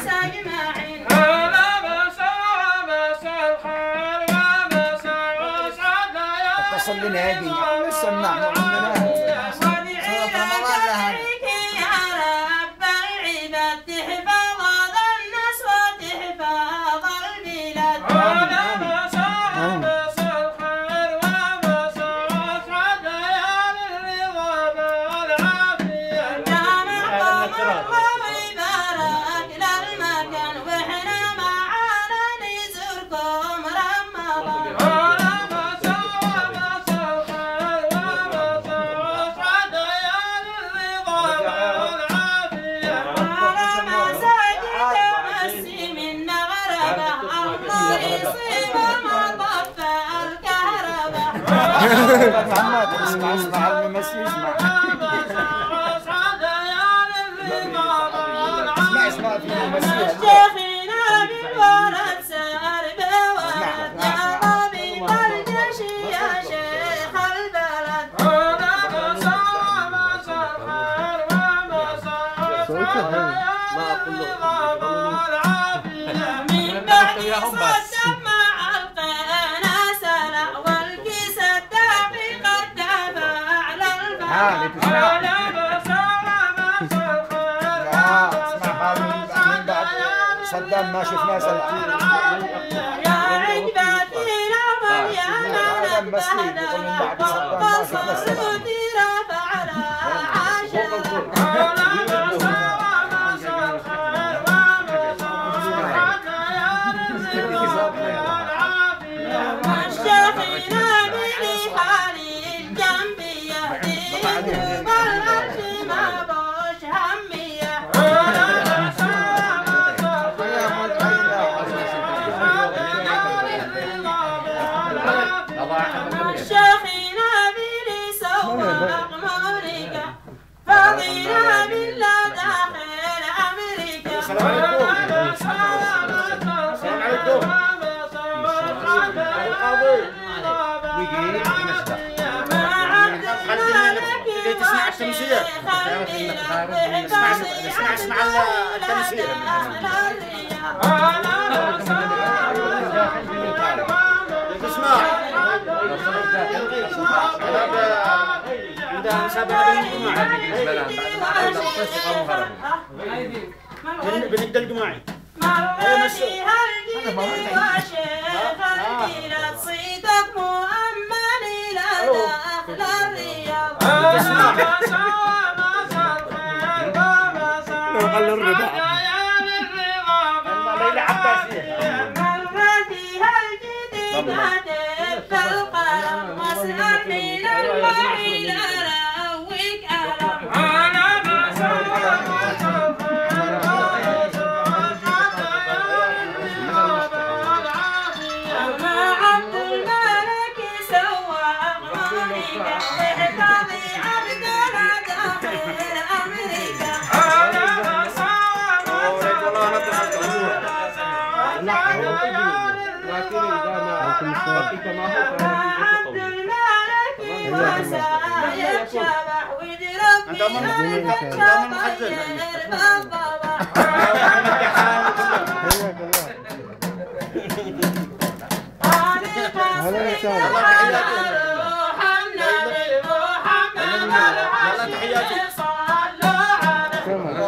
أجمعين. اتصل بنادي سمعنا محمد اسمع الممثل اسمع في الممثل شيخنا بالولد سار بودنا طبيب الجيش يا شيخ البلد. من بعد صدق مع القنا سلا والكيس الدافي قد دفع على البلد. صدام ما شفناه سنتين يا عجبتي لمن يا مسكين يقول من بعد صدام ما شفنا السلام فضينا بالله داخل أمريكا. السلام عليكم. تسمع التمثيل. اسمع التمثيل. تسمع. عندها مسابقة بالنقد الجماعي. مر فيها الجيل وشيخ الجيل صيتك مؤمن إلى داخل الرياض. قال الرباع. ليلى عباسية. مر فيها الجيل هدف القلم واسأل من الوعي لا روك ألم. عبد الملك وسايب شبح ويضرب بها الكبير بالضبع. روح النبي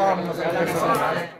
محمد صلوا عليه.